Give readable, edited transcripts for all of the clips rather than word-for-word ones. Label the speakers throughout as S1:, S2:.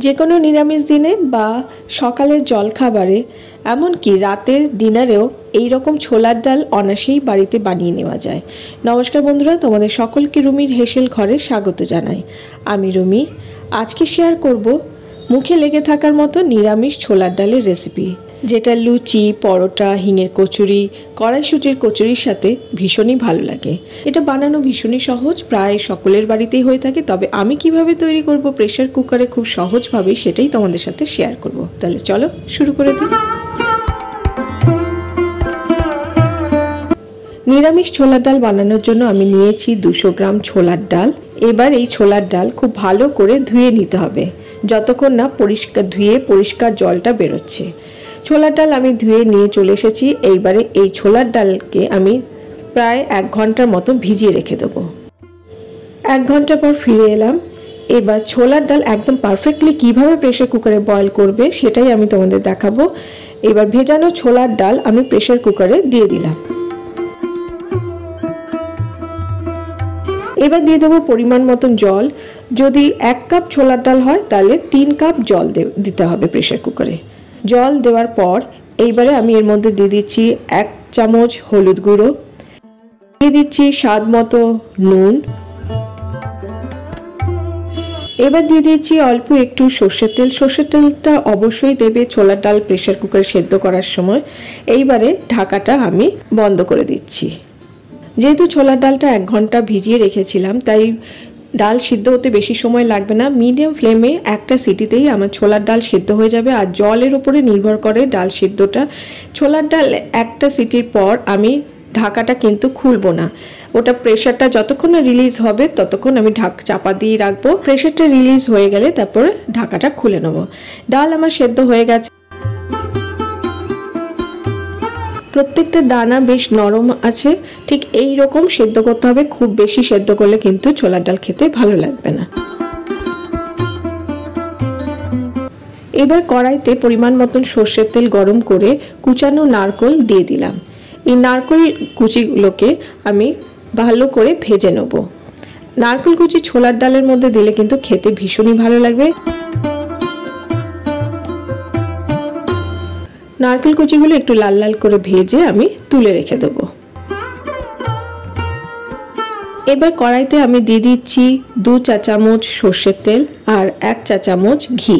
S1: যে কোনো নিরামিষ দিনে বা সকালের জলখাবারে এমনকি রাতের ডিনারেও এই রকম ছোলার ডাল অনায়াসেই বাড়িতে বানিয়ে নেওয়া যায়। নমস্কার বন্ধুরা, তোমাদের সকলকে রুমির হেসেল ঘরে স্বাগত জানাই। আমি রুমি। আজকে শেয়ার করব মুখে লেগে থাকার মতো নিরামিষ ছোলার ডালের রেসিপি, যেটা লুচি, পরোটা, হিঙের কচুরি, কড়াইশুঁটির কচুরির সাথে ভীষণই ভালো লাগে। এটা বানানো ভীষণই সহজ, প্রায় সকলের বাড়িতেই হয়ে থাকে। তবে আমি কিভাবে তৈরি করব প্রেসার কুকারে খুব সহজভাবে, সেটাই তোমাদের সাথে শেয়ার করব। তাহলে চলো শুরু করে দিই। নিরামিষ ছোলার ডাল বানানোর জন্য আমি নিয়েছি 200 গ্রাম ছোলার ডাল। এবার এই ছোলার ডাল খুব ভালো করে ধুয়ে নিতে হবে, যতক্ষণ না পরিষ্কার জলটা বেরোচ্ছে। ছোলার ডাল আমি ধুয়ে নিয়ে চলে এসেছি। এইবারে এই ছোলার ডালকে আমি প্রায় 1 ঘন্টার মতো ভিজিয়ে রেখে দেবো। 1 ঘন্টা পর ফিরে এলাম। এবার ছোলার ডাল একদম পারফেক্টলি কিভাবে প্রেসার কুকারে বয়েল করবে সেটাই আমি তোমাদের দেখাবো। এবার ভেজানো ছোলার ডাল আমি প্রেসার কুকারে দিয়ে দিলাম। এবার দিয়ে দেবো পরিমাণ মতন জল। যদি 1 কাপ ছোলার ডাল হয় তাহলে 3 কাপ জল দিতে হবে প্রেসার কুকারে। জল দেওয়ার পর এইবারে আমি এর মধ্যে দিয়ে দিচ্ছি 1 চামচ হলুদ গুঁড়ো, দিয়ে দিচ্ছি স্বাদ মতো নুন, এবার দিয়ে দিচ্ছি অল্প একটু সর্ষের তেল। সর্ষের তেলটা অবশ্যই দেবে ছোলার ডাল প্রেসার কুকারে সেদ্ধ করার সময়। এইবারে ঢাকাটা আমি বন্ধ করে দিচ্ছি। যেহেতু ছোলার ডালটা 1 ঘন্টা ভিজিয়ে রেখেছিলাম, তাই ডাল সিদ্ধ হতে বেশি সময় লাগবে না। মিডিয়াম ফ্লেমে একটা সিটিতেই আমার ছোলার ডাল সিদ্ধ হয়ে যাবে। আর জলের উপরে নির্ভর করে ডাল সিদ্ধটা। ছোলার ডাল একটা সিটির পর আমি ঢাকাটা কিন্তু খুলবো না। ওটা প্রেশারটা যতক্ষণ না রিলিজ হবে ততক্ষণ আমি চাপা দিয়ে রাখবো। প্রেশারটা রিলিজ হয়ে গেলে তারপর ঢাকাটা খুলে নেবো। ডাল আমার সেদ্ধ হয়ে গেছে। প্রত্যেকটা দানা বেশ নরম আছে, ঠিক এই রকম সেদ্ধ করতে হবে। খুব বেশি সেদ্ধ করলে কিন্তু ছোলার ডাল খেতে ভালো লাগবে না। এবার কড়াইতে পরিমাণ মতন সর্ষের তেল গরম করে কুচানো নারকেল দিয়ে দিলাম। এই নারকেল কুচিগুলোকে আমি ভালো করে ভেজে নেব। নারকেল কুচি ছোলার ডালের মধ্যে দিলে কিন্তু খেতে ভীষণই ভালো লাগবে। নারকেল কুচিগুলো একটু লাল লাল করে ভেজে আমি তুলে রেখে দেবো। এবার কড়াইতে আমি দিয়ে দিচ্ছি 2 চা চামচ সর্ষের তেল আর 1 চা চামচ ঘি।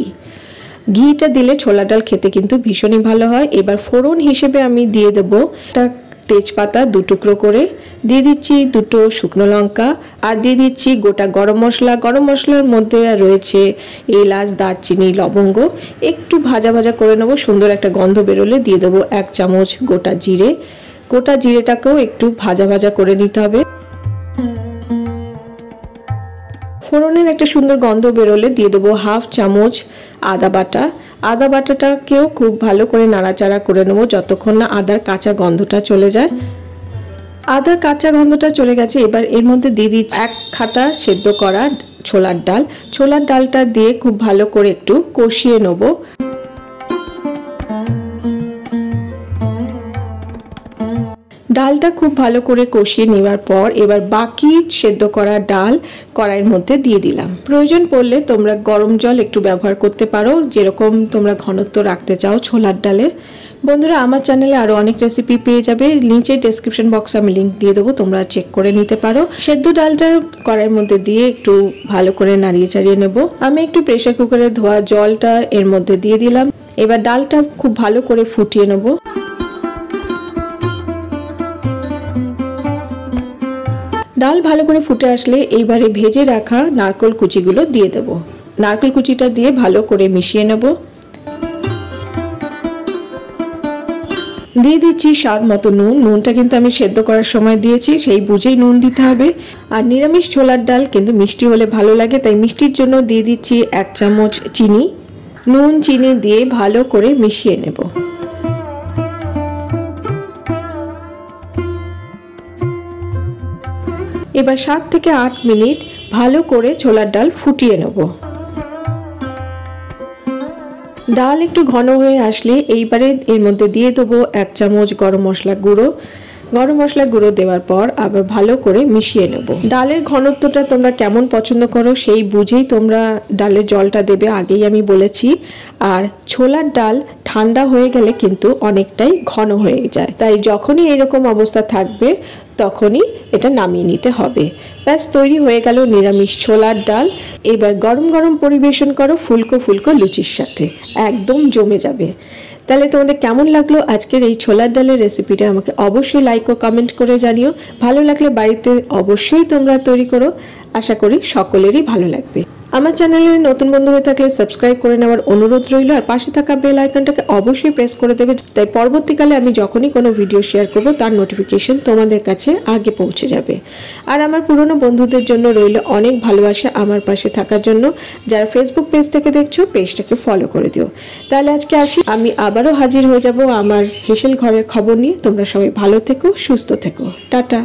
S1: ঘিটা দিলে ছোলার ডাল খেতে কিন্তু ভীষণই ভালো হয়। এবার ফোড়ন হিসেবে আমি দিয়ে দেবো একটা তেজপাতা 2 টুকরো করে, দিয়ে দিচ্ছি 2টো শুকনো লঙ্কা, আর দিয়ে দিচ্ছি গোটা গরম মশলা। গরম মশলার মধ্যে রয়েছে এলাচ, দারচিনি, লবঙ্গ। একটু ভাজা ভাজা করে নেবো, সুন্দর একটা গন্ধ বেরোলে দিয়ে দেবো 1 চামচ গোটা জিরে। গোটা জিরেটাকেও একটু ভাজা ভাজা করে নিতে হবে। ফোড়নের একটা সুন্দর গন্ধ বেরোলে দিয়ে দেবো 1/2 চামচ আদা বাটা। আদা বাটাটাকেও খুব ভালো করে নাড়াচাড়া করে নেবো যতক্ষণ না আদার কাঁচা গন্ধটা চলে যায়। আদার কাঁচা গন্ধটা চলে গেছে। এবার এর মধ্যে দিয়ে দিচ্ছি 1 খাতা সেদ্ধ করা ছোলার ডাল। ছোলার ডালটা দিয়ে খুব ভালো করে একটু কষিয়ে নেবো। ডালটা খুব ভালো করে কষিয়ে নেওয়ার পর এবার বাকি সেদ্ধ করা ডাল কড়াইয়ের মধ্যে দিয়ে দিলাম। প্রয়োজন পড়লে তোমরা গরম জল একটু ব্যবহার করতে পারো, যেরকম তোমরা ঘনত্ব রাখতে চাও ছোলার ডালের। বন্ধুরা, আমার চ্যানেলে আরও অনেক রেসিপি পেয়ে যাবে। নিচে ডেসক্রিপশন বক্সে আমি লিঙ্ক দিয়ে দেবো, তোমরা চেক করে নিতে পারো। সেদ্ধ ডালটা কড়াইয়ের মধ্যে দিয়ে একটু ভালো করে নাড়িয়ে চাড়িয়ে নেব। আমি একটু প্রেসার কুকারে ধোয়া জলটা এর মধ্যে দিয়ে দিলাম। এবার ডালটা খুব ভালো করে ফুটিয়ে নেব। ডাল ভালো করে ফুটে আসলে এইবারে ভেজে রাখা নারকেল কুচিগুলো দিয়ে দেব। নারকেল কুচিটা দিয়ে ভালো করে মিশিয়ে নেব। দিয়ে দিচ্ছি স্বাদ মতো নুন। নুনটা কিন্তু আমি সেদ্ধ করার সময় দিয়েছি, সেই বুঝেই নুন দিতে হবে। আর নিরামিষ ছোলার ডাল কিন্তু মিষ্টি হলে ভালো লাগে, তাই মিষ্টির জন্য দিয়ে দিচ্ছি 1 চামচ চিনি। নুন চিনি দিয়ে ভালো করে মিশিয়ে নেব। এবার 7 থেকে 8 মিনিট ভালো করে ছোলার ডাল ফুটিয়ে নেব। ডাল একটু ঘন হয়ে আসলে এইবারে এর মধ্যে দিয়ে দেবো 1 চামচ গরম মশলা গুঁড়ো, গরম মশলা গুঁড়ো দেওয়ার পর আবার ভালো করে মিশিয়ে নেব। ডালের ঘনত্বটা তোমরা কেমন পছন্দ করো সেই বুঝেই তোমরা ডালের জলটা দেবে, আগেই আমি বলেছি। আর ছোলার ডাল ঠান্ডা হয়ে গেলে কিন্তু অনেকটাই ঘন হয়ে যায়, তাই যখনই এরকম অবস্থা থাকবে তখনই এটা নামিয়ে নিতে হবে। ব্যাস তৈরি হয়ে গেল নিরামিষ ছোলার ডাল। এবার গরম গরম পরিবেশন করো ফুলকো ফুলকো লুচির সাথে, একদম জমে যাবে। তাহলে তোমাদের কেমন লাগলো আজকের এই ছোলার ডালের রেসিপিটা আমাকে অবশ্যই লাইক ও কমেন্ট করে জানিও। ভালো লাগলে বাড়িতে অবশ্যই তোমরা তৈরি করো, আশা করি সকলেরই ভালো লাগবে। আমার চ্যানেলে নতুন বন্ধু হয়ে থাকলে সাবস্ক্রাইব করে নেওয়ার অনুরোধ রইল, আর পাশে থাকা বেল আইকনটাকে অবশ্যই প্রেস করে দেবে, তাই পরবর্তীকালে আমি যখনই কোনো ভিডিও শেয়ার করব তার নোটিফিকেশন তোমাদের কাছে আগে পৌঁছে যাবে। আর আমার পুরনো বন্ধুদের জন্য রইল অনেক ভালোবাসা আমার পাশে থাকার জন্য। যারা ফেসবুক পেজ থেকে দেখছো পেজটাকে ফলো করে দিও। তাহলে আজকে আসি, আমি আবারও হাজির হয়ে যাব আমার হেসেল ঘরের খবর নিয়ে। তোমরা সবাই ভালো থেকো, সুস্থ থেকো, টাটা।